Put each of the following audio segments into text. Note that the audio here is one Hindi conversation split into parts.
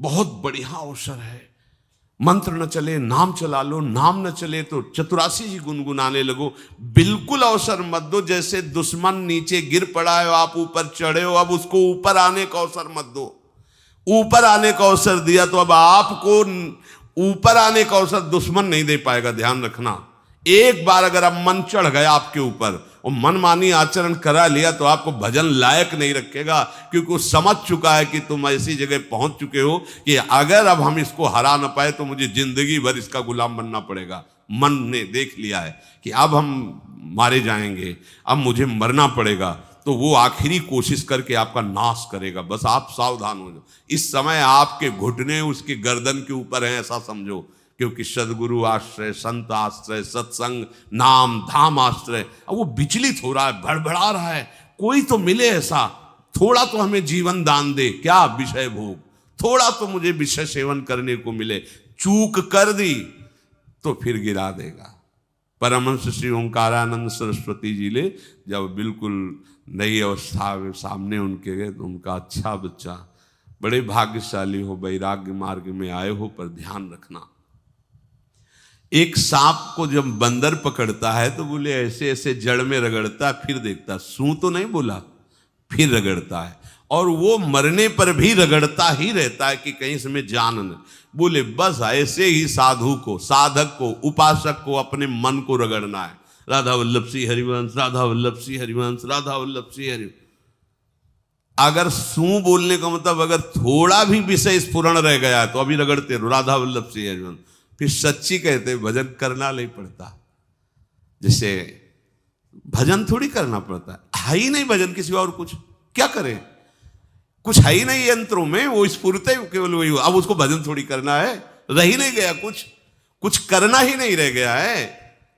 बहुत बढ़िया अवसर है। मंत्र न चले नाम चला लो, नाम न चले तो चतुरासी जी गुनगुनाने लगो। बिल्कुल अवसर मत दो, जैसे दुश्मन नीचे गिर पड़ा है आप ऊपर चढ़े हो, अब उसको ऊपर आने का अवसर मत दो। ऊपर आने का अवसर दिया तो अब आपको ऊपर आने का अवसर दुश्मन नहीं दे पाएगा। ध्यान रखना, एक बार अगर अब मन चढ़ गया आपके ऊपर और मनमानी आचरण करा लिया तो आपको भजन लायक नहीं रखेगा, क्योंकि वो समझ चुका है कि तुम ऐसी जगह पहुंच चुके हो कि अगर अब हम इसको हरा ना पाए तो मुझे जिंदगी भर इसका गुलाम बनना पड़ेगा। मन ने देख लिया है कि अब हम मारे जाएंगे, अब मुझे मरना पड़ेगा, तो वो आखिरी कोशिश करके आपका नाश करेगा। बस आप सावधान हो जाओ। इस समय आपके घुटने उसके गर्दन के ऊपर हैं, ऐसा समझो, क्योंकि सदगुरु आश्रय, संत आश्रय, सत्संग, नाम धाम आश्रय। अब वो विचलित हो रहा है, भड़बड़ा रहा है, कोई तो मिले ऐसा, थोड़ा तो हमें जीवन दान दे, क्या विषय भोग, थोड़ा तो मुझे विषय सेवन करने को मिले। चूक कर दी तो फिर गिरा देगा। परमहंस श्री ओंकारानंद सरस्वती जी ले जब बिल्कुल नई अवस्था में सामने उनके गए तो उनका, अच्छा बच्चा, बड़े भाग्यशाली हो, वैराग्य मार्ग में आए हो, पर ध्यान रखना, एक सांप को जब बंदर पकड़ता है तो बोले ऐसे ऐसे जड़ में रगड़ता है, फिर देखता, सू तो नहीं बोला, फिर रगड़ता है, और वो मरने पर भी रगड़ता ही रहता है कि कहीं इसमें जान न। बोले बस ऐसे ही साधु को, साधक को, उपासक को अपने मन को रगड़ना है। राधा वल्लभ सिंह हरिवंश, राधा वल्लभ सिंह हरिवंश, राधा वल्लभ सिंह हरिवंश। अगर सू बोलने का मतलब अगर थोड़ा भी विषय स्फुरण रह गया है तो अभी रगड़ते रहो, राधा वल्लभ सिंह हरिवंश। फिर सच्ची कहते भजन करना नहीं पड़ता। जैसे भजन थोड़ी करना पड़ता है ही नहीं भजन, किसी और कुछ क्या करें, कुछ है ही नहीं यंत्रों में, वो स्फुरते केवल वही। अब उसको भजन थोड़ी करना है, रह ही नहीं गया, कुछ करना ही नहीं रह गया है।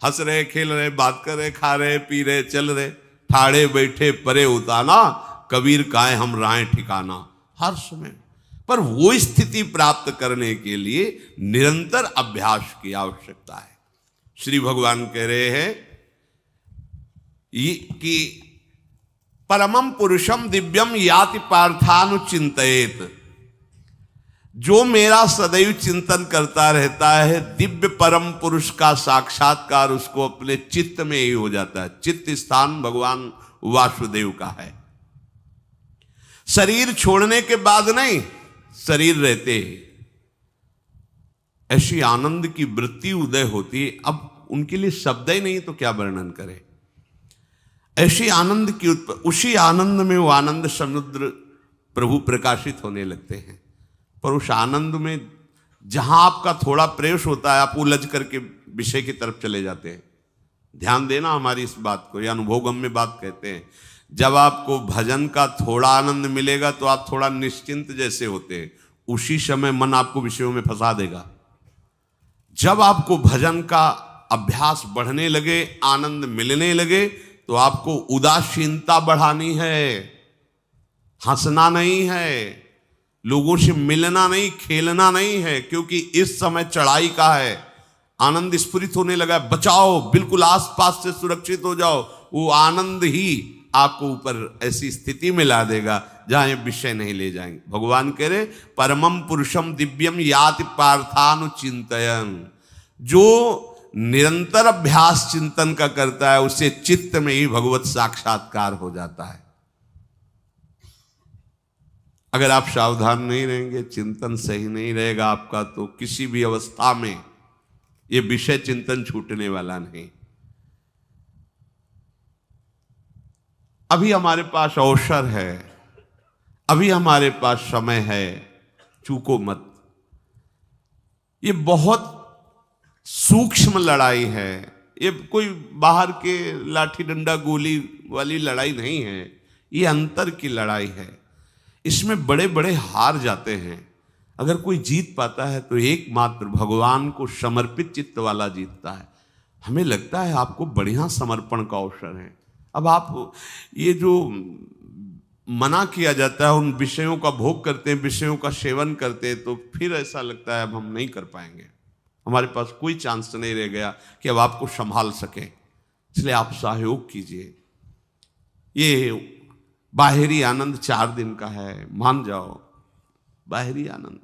हंस रहे, खेल रहे, बात कर रहे, खा रहे, पी रहे, चल रहे, ठाड़े बैठे परे उताना, कबीर काहे हम राहें ठिकाना, हर समय। पर वो स्थिति प्राप्त करने के लिए निरंतर अभ्यास की आवश्यकता है। श्री भगवान कह रहे हैं कि परमम पुरुषम दिव्यम याति पार्थानुचिंतयेत, जो मेरा सदैव चिंतन करता रहता है, दिव्य परम पुरुष का साक्षात्कार उसको अपने चित्त में ही हो जाता है। चित्त स्थान भगवान वासुदेव का है। शरीर छोड़ने के बाद नहीं, शरीर रहते ऐसी आनंद की वृत्ति उदय होती। अब उनके लिए शब्द ही नहीं तो क्या वर्णन करें। ऐसी आनंद की उसी आनंद में वो आनंद समुद्र प्रभु प्रकाशित होने लगते हैं। पर उस आनंद में जहां आपका थोड़ा प्रवेश होता है, आप उलझ करके विषय की तरफ चले जाते हैं। ध्यान देना हमारी इस बात को, ये अनुभवगम्य बात कहते हैं। जब आपको भजन का थोड़ा आनंद मिलेगा तो आप थोड़ा निश्चिंत जैसे होते हैं, उसी समय मन आपको विषयों में फंसा देगा। जब आपको भजन का अभ्यास बढ़ने लगे, आनंद मिलने लगे, तो आपको उदासीनता बढ़ानी है, हंसना नहीं है, लोगों से मिलना नहीं, खेलना नहीं है, क्योंकि इस समय चढ़ाई का है। आनंद स्फुरित होने लगा, बचाओ, बिल्कुल आसपास से सुरक्षित हो जाओ। वो आनंद ही आपको ऊपर ऐसी स्थिति में ला देगा जहां ये विषय नहीं ले जाएंगे। भगवान कह रहे परमम पुरुषम दिव्यम याति पार्थानुचिंतयन्, जो निरंतर अभ्यास चिंतन का करता है उससे चित्त में ही भगवत साक्षात्कार हो जाता है। अगर आप सावधान नहीं रहेंगे, चिंतन सही नहीं रहेगा आपका, तो किसी भी अवस्था में ये विषय चिंतन छूटने वाला नहीं। अभी हमारे पास अवसर है, अभी हमारे पास समय है, चूको मत। ये बहुत सूक्ष्म लड़ाई है, ये कोई बाहर के लाठी डंडा गोली वाली लड़ाई नहीं है, ये अंतर की लड़ाई है। इसमें बड़े बड़े हार जाते हैं। अगर कोई जीत पाता है तो एकमात्र भगवान को समर्पित चित्त वाला जीतता है। हमें लगता है आपको बढ़िया समर्पण का अवसर है। अब आप ये जो मना किया जाता है, उन विषयों का भोग करते हैं, विषयों का सेवन करते हैं, तो फिर ऐसा लगता है अब हम नहीं कर पाएंगे, हमारे पास कोई चांस नहीं रह गया कि अब आपको संभाल सके। इसलिए आप सहयोग कीजिए। ये बाहरी आनंद 4 दिन का है, मान जाओ, बाहरी आनंद।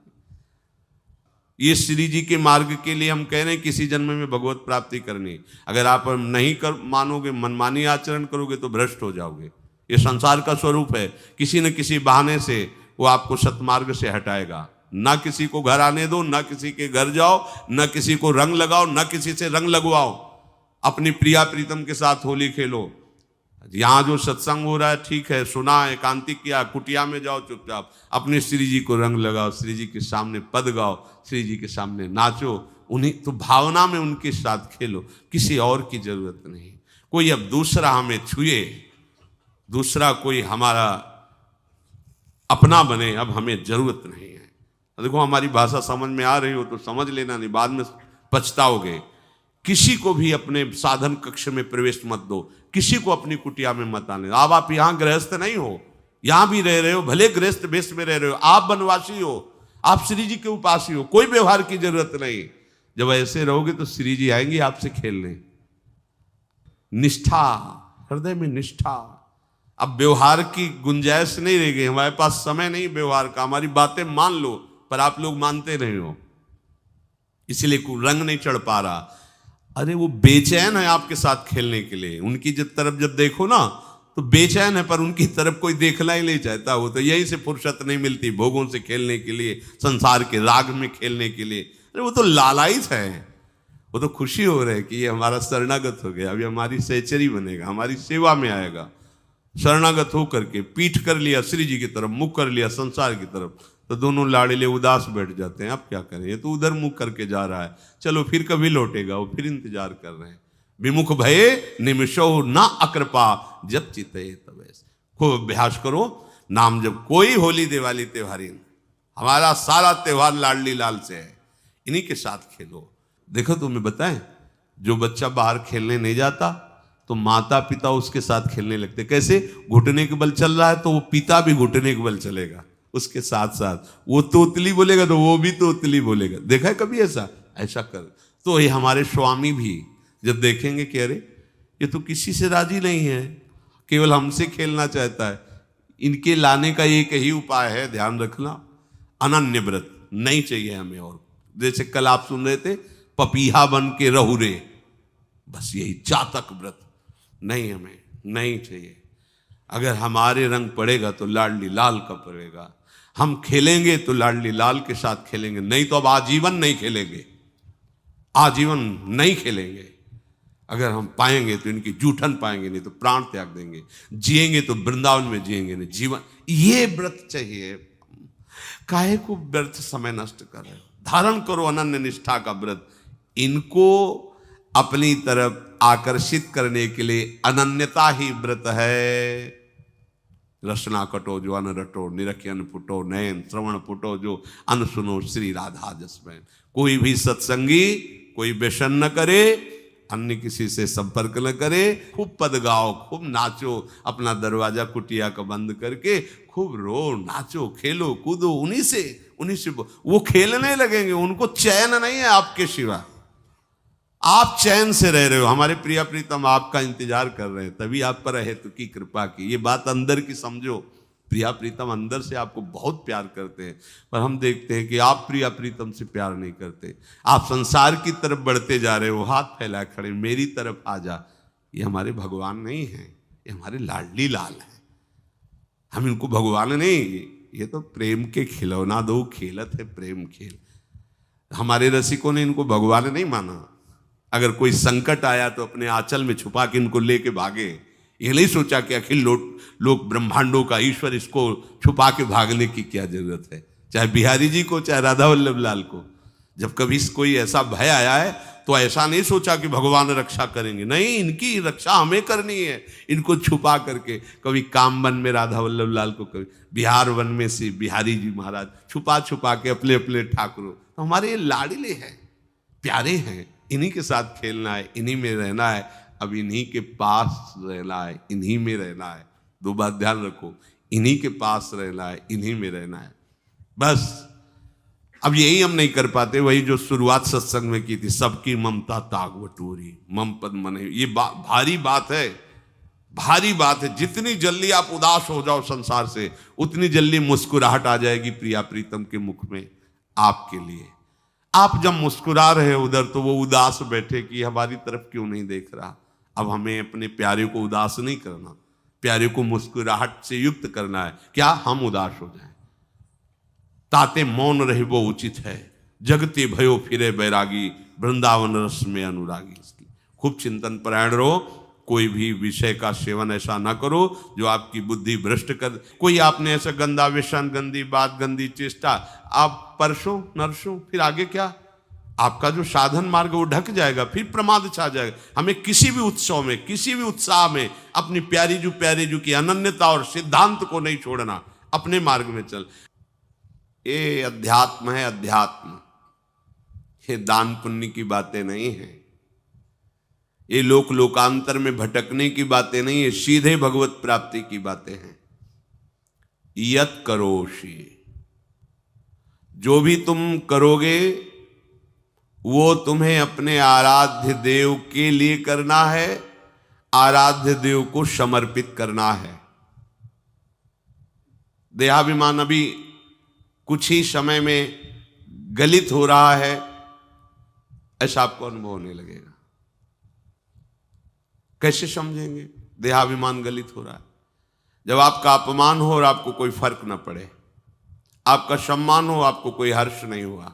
ये श्री जी के मार्ग के लिए हम कह रहे हैं किसी जन्म में भगवत प्राप्ति करनी। अगर आप नहीं कर मानोगे, मनमानी आचरण करोगे तो भ्रष्ट हो जाओगे। ये संसार का स्वरूप है, किसी न किसी बहाने से वो आपको सतमार्ग से हटाएगा। ना किसी को घर आने दो, ना किसी के घर जाओ, ना किसी को रंग लगाओ, ना किसी से रंग लगवाओ। अपनी प्रिया प्रीतम के साथ होली खेलो। यहाँ जो सत्संग हो रहा है ठीक है, सुना, एकांतिक किया, कुटिया में जाओ चुपचाप, अपने श्री जी को रंग लगाओ, श्री जी के सामने पद गाओ, श्री जी के सामने नाचो, उन्हीं तो भावना में उनके साथ खेलो, किसी और की जरूरत नहीं। कोई अब दूसरा हमें छुए, दूसरा कोई हमारा अपना बने, अब हमें जरूरत नहीं है। देखो हमारी भाषा समझ में आ रही हो तो समझ लेना, नहीं बाद में पछताओगे। किसी को भी अपने साधन कक्ष में प्रवेश मत दो, किसी को अपनी कुटिया में मत आने। अब आप यहां गृहस्थ नहीं हो, यहां भी रह रहे हो, भले गृहस्थ वेश में रह रहे हो, आप वनवासी हो, आप श्री जी के उपासी हो, कोई व्यवहार की जरूरत नहीं। जब ऐसे रहोगे तो श्री जी आएंगे आपसे खेलने। निष्ठा, हृदय में निष्ठा। अब व्यवहार की गुंजाइश नहीं रह गई, हमारे पास समय नहीं व्यवहार का। हमारी बातें मान लो पर आप लोग मानते नहीं हो, इसलिए रंग नहीं चढ़ पा रहा। अरे वो बेचैन है आपके साथ खेलने के लिए, उनकी तरफ जब देखो ना तो बेचैन है, पर उनकी तरफ कोई देखना ही नहीं चाहता। वो तो यहीं से फुर्सत नहीं मिलती भोगों से खेलने के लिए, संसार के राग में खेलने के लिए। अरे वो तो लालायित है, वो तो खुशी हो रहे कि ये हमारा शरणागत हो गया, अभी हमारी सहचरी बनेगा, हमारी सेवा में आएगा। शरणागत होकर के पीठ कर लिया श्री जी की तरफ, मुख कर लिया संसार की तरफ, तो दोनों लाड़िले उदास बैठ जाते हैं। अब क्या करें, ये तो उधर मुख करके जा रहा है, चलो फिर कभी लौटेगा, वो फिर इंतजार कर रहे हैं। विमुख भये निमिषो ना अकृपा, जब चिते तब। खूब अभ्यास करो नाम जब। कोई होली दिवाली त्योहारी, हमारा सारा त्योहार लाडली लाल से है, इन्हीं के साथ खेलो। देखो तुम्हें बताएं, जो बच्चा बाहर खेलने नहीं जाता तो माता पिता उसके साथ खेलने लगते। कैसे? घुटने के बल चल रहा है तो वो पिता भी घुटने के बल चलेगा उसके साथ साथ। वो तोतली बोलेगा तो वो भी तोतली बोलेगा। देखा है कभी ऐसा? ऐसा कर। तो ये हमारे स्वामी भी जब देखेंगे कि अरे ये तो किसी से राजी नहीं है, केवल हमसे खेलना चाहता है, इनके लाने का एक ही उपाय है, ध्यान रखना, अनन्य व्रत नहीं चाहिए हमें। और जैसे कल आप सुन रहे थे, पपीहा बन के रहू रे, बस यही चातक व्रत नहीं, हमें नहीं चाहिए। अगर हमारे रंग पड़ेगा तो लाडली लाल का पड़ेगा, हम खेलेंगे तो लाडली लाल के साथ खेलेंगे, नहीं तो अब आजीवन नहीं खेलेंगे, आजीवन नहीं खेलेंगे। अगर हम पाएंगे तो इनकी जूठन पाएंगे, नहीं तो प्राण त्याग देंगे। जिएंगे तो वृंदावन में जिएंगे, नहीं जीवन। ये व्रत चाहिए। काहे को व्यर्थ समय नष्ट कर रहे हो? धारण करो अनन्य निष्ठा का व्रत। इनको अपनी तरफ आकर्षित करने के लिए अनन्यता ही व्रत है। रसना कटो जो अन रटो, निरखियन फुटो नयन, श्रवण फुटो जो अन सुनो, श्री राधा जसमैन। कोई भी सत्संगी कोई व्यसन न करे, अन्य किसी से संपर्क न करे, खूब पद गाओ, खूब नाचो, अपना दरवाजा कुटिया का बंद करके खूब रो, नाचो, खेलो, कूदो, उन्हीं से वो खेलने लगेंगे। उनको चैन नहीं है आपके सिवा, आप चैन से रह रहे हो। हमारे प्रिया प्रीतम आपका इंतजार कर रहे हैं, तभी आप पर हेतु की कृपा की। ये बात अंदर की समझो। प्रिया प्रीतम अंदर से आपको बहुत प्यार करते हैं, पर हम देखते हैं कि आप प्रिया प्रीतम से प्यार नहीं करते। आप संसार की तरफ बढ़ते जा रहे हो, हाथ फैला खड़े, मेरी तरफ आ जा। ये हमारे भगवान नहीं है, ये हमारे लाडली लाल हैं। हम इनको भगवान नहीं, ये तो प्रेम के खिलौना दो खेलत है प्रेम खेल। हमारे रसिकों ने इनको भगवान नहीं माना। अगर कोई संकट आया तो अपने आंचल में छुपा के इनको लेके भागे। ये नहीं सोचा कि अखिल लोक ब्रह्मांडों का ईश्वर, इसको छुपा के भागने की क्या जरूरत है। चाहे बिहारी जी को, चाहे राधा वल्लभ लाल को, जब कभी कोई ऐसा भय आया है तो ऐसा नहीं सोचा कि भगवान रक्षा करेंगे, नहीं, इनकी रक्षा हमें करनी है। इनको छुपा करके, कभी कामवन में राधा वल्लभ लाल को, कभी बिहार वन में से बिहारी जी महाराज, छुपा छुपा के अपने अपने ठाकुरों। तो हमारे ये लाडले हैं, प्यारे हैं, इन्हीं के साथ खेलना है, इन्हीं में रहना है। अब इन्हीं के पास रहना है, इन्हीं में रहना है। दो बात ध्यान रखो, इन्हीं के पास रहना है, इन्हीं में रहना है, बस। अब यही हम नहीं कर पाते, वही जो शुरुआत सत्संग में की थी, सबकी ममता ताग बटोरी, मम पद मने। ये भारी बात है, भारी बात है। जितनी जल्दी आप उदास हो जाओ संसार से, उतनी जल्दी मुस्कुराहट आ जाएगी प्रिया प्रीतम के मुख में आपके लिए। आप जब मुस्कुरा रहे उधर तो वो उदास बैठे कि हमारी तरफ क्यों नहीं देख रहा। अब हमें अपने प्यारे को उदास नहीं करना, प्यारे को मुस्कुराहट से युक्त करना है। क्या हम उदास हो जाएं? ताते मौन रहे वो उचित है, जगते भयो फिरे बैरागी, वृंदावन रस में अनुरागी। इसकी खूब चिंतन परायण रहो, कोई भी विषय का सेवन ऐसा ना करो जो आपकी बुद्धि भ्रष्ट कर। कोई आपने ऐसा गंदा व्यसन, गंदी बात, गंदी चेष्टा, आप परसों नरसों, फिर आगे क्या? आपका जो साधन मार्ग वो ढक जाएगा, फिर प्रमाद छा जाएगा। हमें किसी भी उत्सव में, किसी भी उत्साह में अपनी प्यारी जू की अनन्यता और सिद्धांत को नहीं छोड़ना, अपने मार्ग में चल। ये अध्यात्म है, अध्यात्म। ये दान पुण्य की बातें नहीं है, ये लोक लोकांतर में भटकने की बातें नहीं है, सीधे भगवत प्राप्ति की बातें हैं। यत करोषि, जो भी तुम करोगे वो तुम्हें अपने आराध्य देव के लिए करना है, आराध्य देव को समर्पित करना है। देहाभिमान अभी कुछ ही समय में गलित हो रहा है, ऐसा आपको अनुभव होने लगेगा। कैसे समझेंगे देहाभिमान गलित हो रहा है? जब आपका अपमान हो और आपको कोई फर्क ना पड़े, आपका सम्मान हो, आपको कोई हर्ष नहीं हुआ,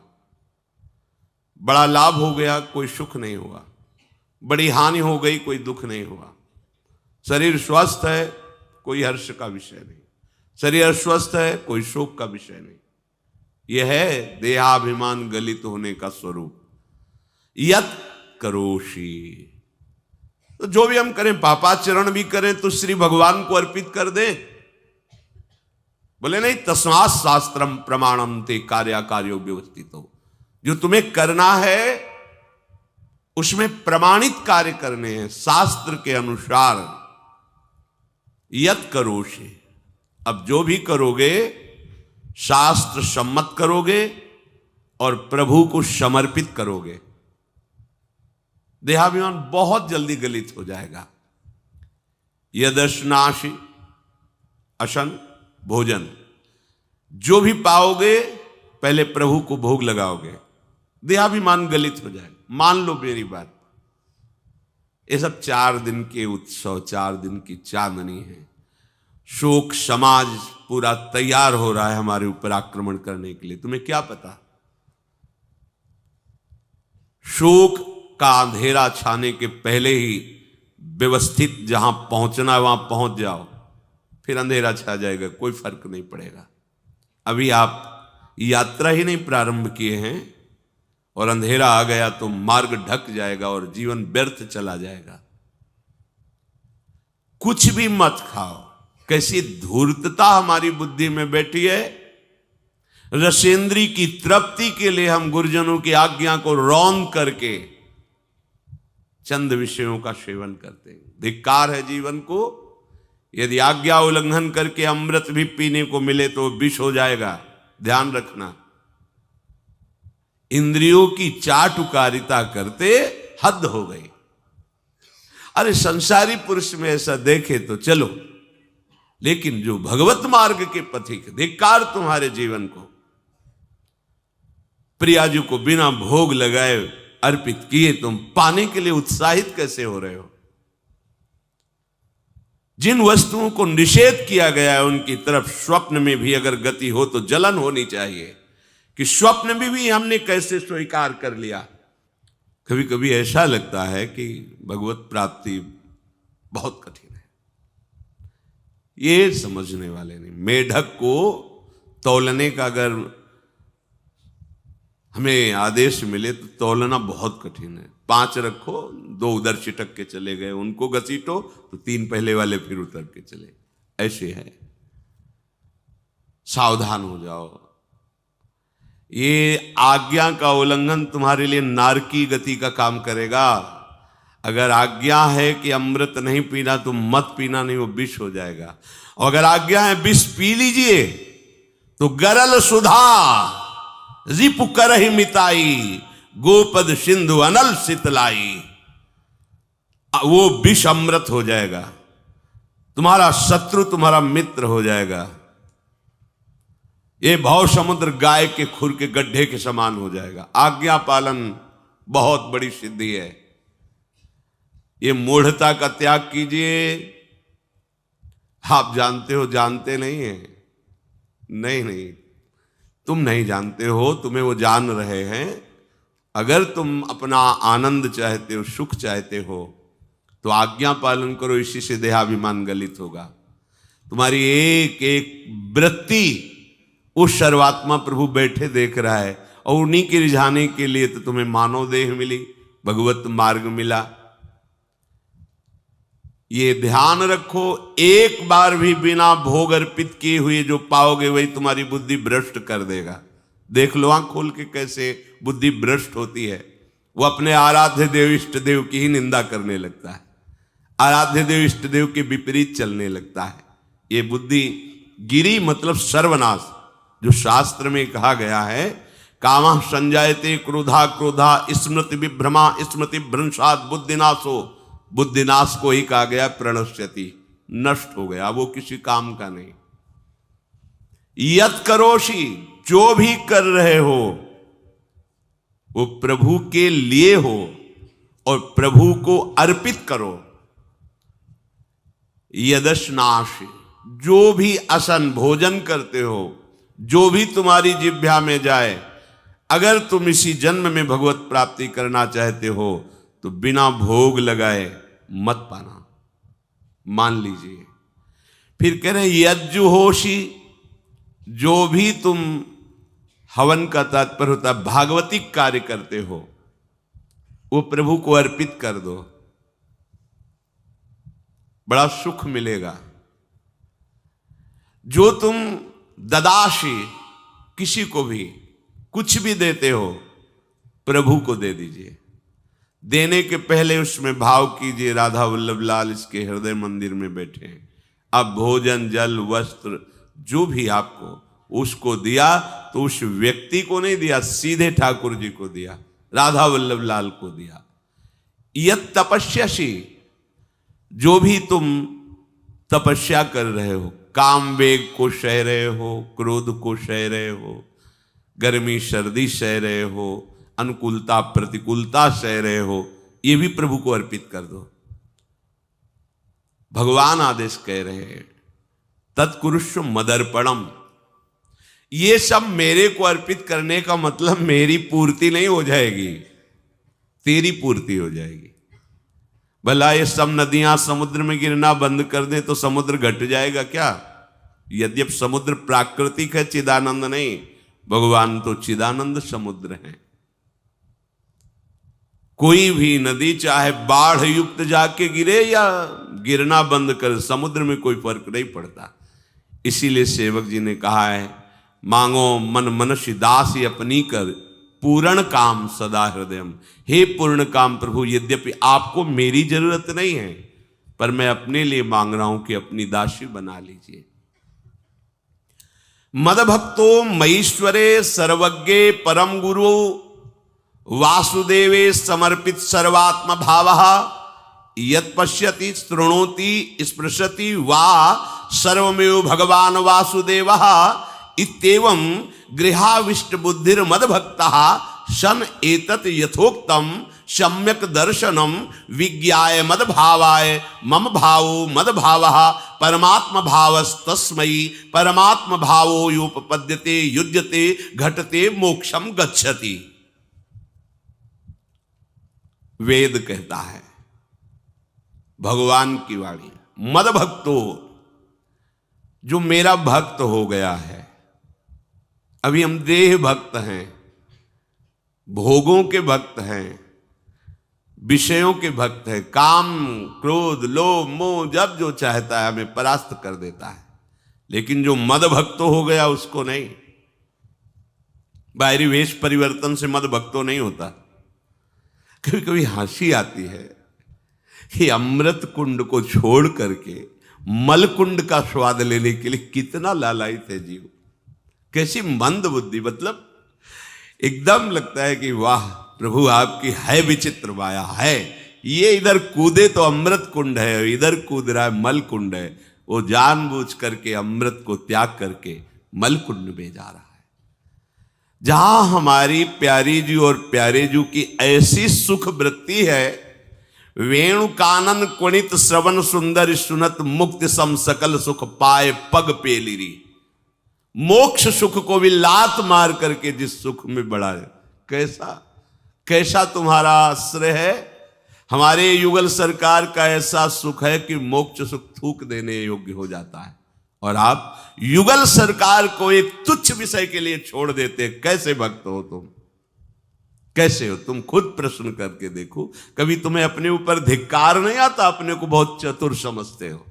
बड़ा लाभ हो गया, कोई सुख नहीं हुआ, बड़ी हानि हो गई, कोई दुख नहीं हुआ, शरीर स्वस्थ है, कोई हर्ष का विषय नहीं, शरीर अस्वस्थ है, कोई शोक का विषय नहीं। यह है देहाभिमान गलित होने का स्वरूप। यत करोषि, तो जो भी हम करें, पापाचरण भी करें तो श्री भगवान को अर्पित कर दें। बोले नहीं, तस्मात् शास्त्रम प्रमाणम ते कार्याकार्यो व्यवस्थितो, जो तुम्हें करना है उसमें प्रमाणित कार्य करने हैं शास्त्र के अनुसार। यत करोषि, अब जो भी करोगे शास्त्र सम्मत करोगे और प्रभु को समर्पित करोगे, देहाभिमान बहुत जल्दी गलित हो जाएगा। यदश्नाशि, अशन भोजन, जो भी पाओगे पहले प्रभु को भोग लगाओगे, देहाभिमान गलित हो जाएगा। मान लो मेरी बात, ये सब 4 दिन के उत्सव, 4 दिन की चांदनी है। शोक समाज पूरा तैयार हो रहा है हमारे ऊपर आक्रमण करने के लिए। तुम्हें क्या पता, शोक का अंधेरा छाने के पहले ही व्यवस्थित जहां पहुंचना है वहां पहुंच जाओ, फिर अंधेरा छा जाएगा, कोई फर्क नहीं पड़ेगा। अभी आप यात्रा ही नहीं प्रारंभ किए हैं और अंधेरा आ गया तो मार्ग ढक जाएगा और जीवन व्यर्थ चला जाएगा। कुछ भी मत खाओ। कैसी धूर्तता हमारी बुद्धि में बैठी है। रसेंद्री की तृप्ति के लिए हम गुरुजनों की आज्ञा को रौंद करके चंद विषयों का सेवन करते हैं। धिक्कार है जीवन को। यदि आज्ञा उल्लंघन करके अमृत भी पीने को मिले तो विष हो जाएगा, ध्यान रखना। इंद्रियों की चाटुकारिता करते हद हो गई। अरे संसारी पुरुष में ऐसा देखे तो चलो, लेकिन जो भगवत मार्ग के पथिक, धिक्कार तुम्हारे जीवन को। प्रियाजू को बिना भोग लगाए अर्पित किए तुम पाने के लिए उत्साहित कैसे हो रहे हो? जिन वस्तुओं को निषेध किया गया है उनकी तरफ स्वप्न में भी अगर गति हो तो जलन होनी चाहिए कि स्वप्न में भी हमने कैसे स्वीकार कर लिया। कभी कभी ऐसा लगता है कि भगवत प्राप्ति बहुत कठिन है, ये समझने वाले नहीं। मेढक को तौलने का अगर हमें आदेश मिले तो तौलना बहुत कठिन है। 5 रखो, 2 उधर चिटक के चले गए, उनको घसीटो तो 3 पहले वाले फिर उतर के चले, ऐसे है। सावधान हो जाओ। ये आज्ञा का उल्लंघन तुम्हारे लिए नारकी गति का काम करेगा। अगर आज्ञा है कि अमृत नहीं पीना तो मत पीना, नहीं वो विष हो जाएगा। और अगर आज्ञा है विष पी लीजिए तो गरल सुधा रिपु करहि मिताई, गोपद सिंधु अनल शीतलाई, वो विष अमृत हो जाएगा। तुम्हारा शत्रु तुम्हारा मित्र हो जाएगा। ये भव समुद्र गाय के खुर के गड्ढे के समान हो जाएगा। आज्ञा पालन बहुत बड़ी सिद्धि है। ये मूढ़ता का त्याग कीजिए। आप जानते हो, जानते नहीं है? नहीं, तुम नहीं जानते हो, तुम्हें वो जान रहे हैं। अगर तुम अपना आनंद चाहते हो, सुख चाहते हो, तो आज्ञा पालन करो। इसी से देहाभिमान गलित होगा। तुम्हारी एक एक वृत्ति उस सर्वात्मा प्रभु बैठे देख रहा है, और उन्हीं के रिझाने के लिए तो तुम्हें मानव देह मिली, भगवत मार्ग मिला। ये ध्यान रखो, एक बार भी बिना भोग अर्पित किए हुए जो पाओगे वही तुम्हारी बुद्धि भ्रष्ट कर देगा। देख लो आंख खोल के कैसे बुद्धि भ्रष्ट होती है। वो अपने आराध्य देव इष्ट देव की ही निंदा करने लगता है, आराध्य देव इष्ट देव के विपरीत चलने लगता है। ये बुद्धि गिरी मतलब सर्वनाश। जो शास्त्र में कहा गया है, कामः संजायते क्रोधा क्रोधा स्मृति विभ्रमा स्मृति भ्रंशात् बुद्धिनाशो, बुद्धिनाश को ही कहा गया प्रणश्यति, नष्ट हो गया, वो किसी काम का नहीं। यत करोषि, जो भी कर रहे हो वो प्रभु के लिए हो और प्रभु को अर्पित करो। यदश्नासि, जो भी असन भोजन करते हो, जो भी तुम्हारी जिह्वा में जाए, अगर तुम इसी जन्म में भगवत प्राप्ति करना चाहते हो तो बिना भोग लगाए मत पाना, मान लीजिए। फिर कह रहे यज्जुहोषि, जो भी तुम, हवन का तात्पर्य होता है भागवतिक कार्य करते हो, वो प्रभु को अर्पित कर दो, बड़ा सुख मिलेगा। जो तुम ददाशी, किसी को भी कुछ भी देते हो, प्रभु को दे दीजिए। देने के पहले उसमें भाव कीजिए, राधा वल्लभ लाल इसके हृदय मंदिर में बैठे हैं। अब भोजन जल वस्त्र जो भी आपको उसको दिया तो उस व्यक्ति को नहीं दिया, सीधे ठाकुर जी को दिया, राधा वल्लभ लाल को दिया। यत तपस्यासी, जो भी तुम तपस्या कर रहे हो, काम वेग को सह रहे हो, क्रोध को सह रहे हो, गर्मी सर्दी सह रहे हो, अनुकूलता प्रतिकूलता सह रहे हो, ये भी प्रभु को अर्पित कर दो। भगवान आदेश कह रहे हैं तत्कुरुष्व मदर्पणम, ये सब मेरे को अर्पित करने का मतलब मेरी पूर्ति नहीं हो जाएगी, तेरी पूर्ति हो जाएगी। भला ये सब नदियां समुद्र में गिरना बंद कर दें तो समुद्र घट जाएगा क्या? यद्यप समुद्र प्राकृतिक है, चिदानंद नहीं, भगवान तो चिदानंद समुद्र है। कोई भी नदी चाहे बाढ़ युक्त जाके गिरे या गिरना बंद कर, समुद्र में कोई फर्क नहीं पड़ता। इसीलिए सेवक जी ने कहा है, मांगो मन मनुष्य दासी अपनी कर, पूर्ण काम सदा हृदयम। हे पूर्ण काम प्रभु, यद्यपि आपको मेरी जरूरत नहीं है, पर मैं अपने लिए मांग रहा हूं कि अपनी दासी बना लीजिए। मद भक्तो मईश्वरे सर्वज्ञे परम गुरु वासुदेवे समर्पित सर्वात्म भावः, यत् पश्यति शृणोति स्पृशति वा सर्वमेव भगवान वासुदेवः, इत्येवं गृहाविष्ट बुद्धिर मद भक्तः सन एतत् यथोक्तम सम्यक दर्शनम विज्ञाय मद भावाय मम भावो मद भावः परमात्म भावस्तस्मै परमात्म भावो योपपद्यते युज्यते घटते मोक्षम गच्छति। वेद कहता है, भगवान की वाणी, मद भक्तो, जो मेरा भक्त हो गया है। अभी हम देह भक्त हैं, भोगों के भक्त हैं, विषयों के भक्त हैं, काम क्रोध लोभ मोह जब जो चाहता है हमें परास्त कर देता है। लेकिन जो मद भक्त हो गया उसको नहीं। बाहरी वेश परिवर्तन से मद भक्तो नहीं होता। कभी कभी हंसी आती है कि अमृत कुंड को छोड़ करके मल कुंड का स्वाद लेने के लिए कितना लालायित है जीव। कैसी मंद बुद्धि, मतलब एकदम लगता है कि वाह प्रभु आपकी है विचित्र माया है। ये इधर कूदे तो अमृत कुंड है, इधर कूद रहा है मल कुंड है। वो जानबूझ करके अमृत को त्याग करके मलकुंड में जा रहा है। जहां हमारी प्यारी जी और प्यारे जी की ऐसी सुख वृत्ति है, वेणु कानन कुणित श्रवण सुंदर सुनत मुक्ति सम सकल सुख पाए पग पेलिरी। मोक्ष सुख को भी लात मार करके जिस सुख में बढ़ाए, कैसा कैसा तुम्हारा आश्रय है। हमारे युगल सरकार का ऐसा सुख है कि मोक्ष सुख थूक देने योग्य हो जाता है, और आप युगल सरकार को एक तुच्छ विषय के लिए छोड़ देते। कैसे भक्त हो तुम, कैसे हो तुम? खुद प्रश्न करके देखो। कभी तुम्हें अपने ऊपर धिक्कार नहीं आता? अपने को बहुत चतुर समझते हो,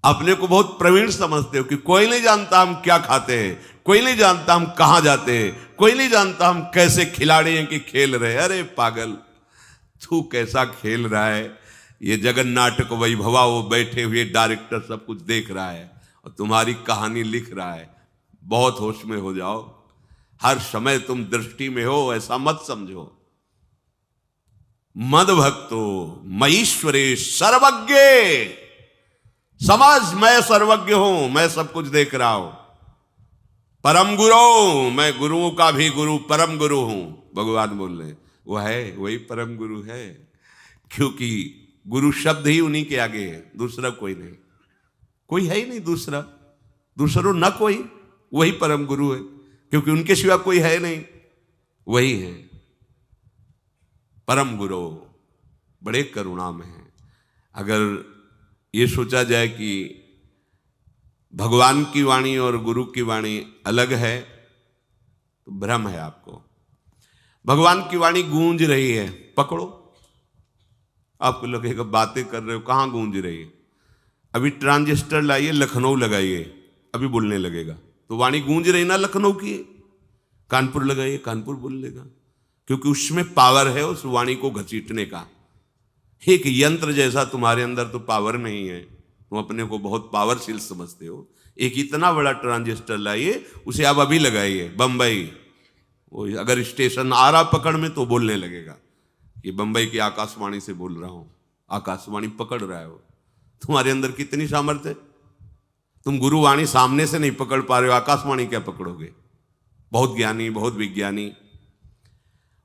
अपने को बहुत प्रवीण समझते हो कि कोई नहीं जानता हम क्या खाते हैं, कोई नहीं जानता हम कहां जाते हैं, कोई नहीं जानता हम कैसे खिलाड़ी हैं कि खेल रहे। अरे पागल, तू कैसा खेल रहा है। ये जगन नाटक वैभवा, वो बैठे हुए डायरेक्टर सब कुछ देख रहा है और तुम्हारी कहानी लिख रहा है। बहुत होश में हो जाओ, हर समय तुम दृष्टि में हो, ऐसा मत समझो। मद भक्तो मईश्वरे सर्वज्ञ, समझ मैं सर्वज्ञ हूं, मैं सब कुछ देख रहा हूं। परम गुरु, मैं गुरुओं का भी गुरु, परम गुरु हूं। भगवान बोल रहे वो है, वही परम गुरु है, क्योंकि गुरु शब्द ही उन्हीं के आगे है, दूसरा कोई नहीं, कोई है ही नहीं दूसरा, दूसरो न कोई, वही परम गुरु है, क्योंकि उनके सिवा कोई है नहीं, वही है परम गुरु। बड़े करुणा में है। अगर ये सोचा जाए कि भगवान की वाणी और गुरु की वाणी अलग है तो भ्रम है आपको। भगवान की वाणी गूंज रही है, पकड़ो, आपको लगेगा बातें कर रहे हो, कहां गूंज रही है? अभी ट्रांजिस्टर लाइए, लखनऊ लगाइए, अभी बोलने लगेगा, तो वाणी गूंज रही ना लखनऊ की। कानपुर लगाइए, कानपुर बोल लेगा, क्योंकि उसमें पावर है उस वाणी को घसीटने का। एक यंत्र जैसा तुम्हारे अंदर तो पावर नहीं है, तुम अपने को बहुत पावरशील समझते हो। एक इतना बड़ा ट्रांजिस्टर लाइए, उसे आप अभी लगाइए बंबई, वो अगर स्टेशन आ रहा पकड़ में तो बोलने लगेगा कि बंबई की आकाशवाणी से बोल रहा हूं, आकाशवाणी पकड़ रहा है वो। तुम्हारे अंदर कितनी सामर्थ्य है, तुम गुरुवाणी सामने से नहीं पकड़ पा रहे हो, आकाशवाणी क्या पकड़ोगे? बहुत ज्ञानी, बहुत विज्ञानी,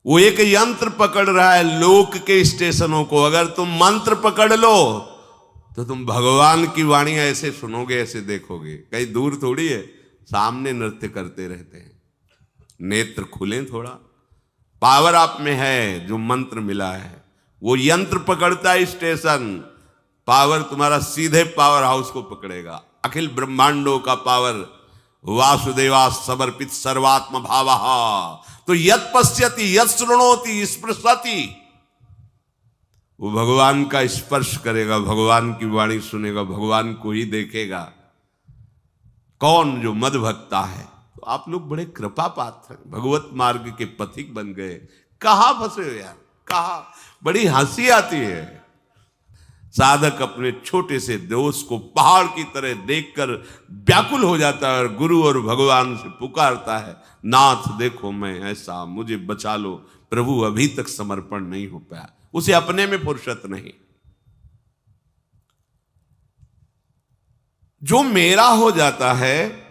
वो एक यंत्र पकड़ रहा है लोक के स्टेशनों को। अगर तुम मंत्र पकड़ लो तो तुम भगवान की वाणी ऐसे सुनोगे, ऐसे देखोगे, कहीं दूर थोड़ी है, सामने नृत्य करते रहते हैं। नेत्र खुलें थोड़ा, पावर आप में है, जो मंत्र मिला है वो यंत्र पकड़ता है स्टेशन, पावर तुम्हारा सीधे पावर हाउस को पकड़ेगा। अखिल ब्रह्मांडों का पावर वासुदेवा समर्पित सर्वात्म भावः, तो यत् पश्यति यत् शृणोति स्पृशति, वो भगवान का स्पर्श करेगा, भगवान की वाणी सुनेगा, भगवान को ही देखेगा। कौन? जो मद भक्ता है। तो आप लोग बड़े कृपा पात्र हैं, भगवत मार्ग के पथिक बन गए। कहां फंसे हो यार, कहां? बड़ी हंसी आती है। साधक अपने छोटे से दोष को पहाड़ की तरह देखकर व्याकुल हो जाता है और गुरु और भगवान से पुकारता है, नाथ देखो मैं ऐसा, मुझे बचा लो। प्रभु अभी तक समर्पण नहीं हो पाया, उसे अपने में फुर्सत नहीं। जो मेरा हो जाता है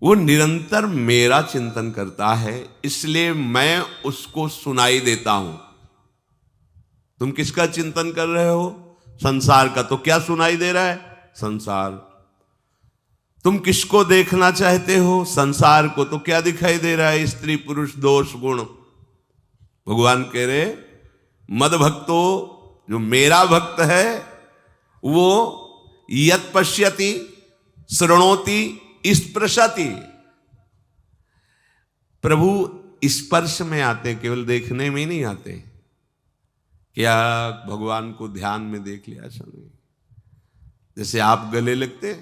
वो निरंतर मेरा चिंतन करता है, इसलिए मैं उसको सुनाई देता हूं। तुम किसका चिंतन कर रहे हो? संसार का। तो क्या सुनाई दे रहा है? संसार। तुम किसको देखना चाहते हो? संसार को। तो क्या दिखाई दे रहा है? स्त्री पुरुष दोष गुण। भगवान कह रहे मद भक्तो, जो मेरा भक्त है वो यत् पश्यति शृणोति स्पृशति। प्रभु स्पर्श में आते, केवल देखने में ही नहीं आते। क्या भगवान को ध्यान में देख लिया? ऐसा नहीं। जैसे आप गले लगते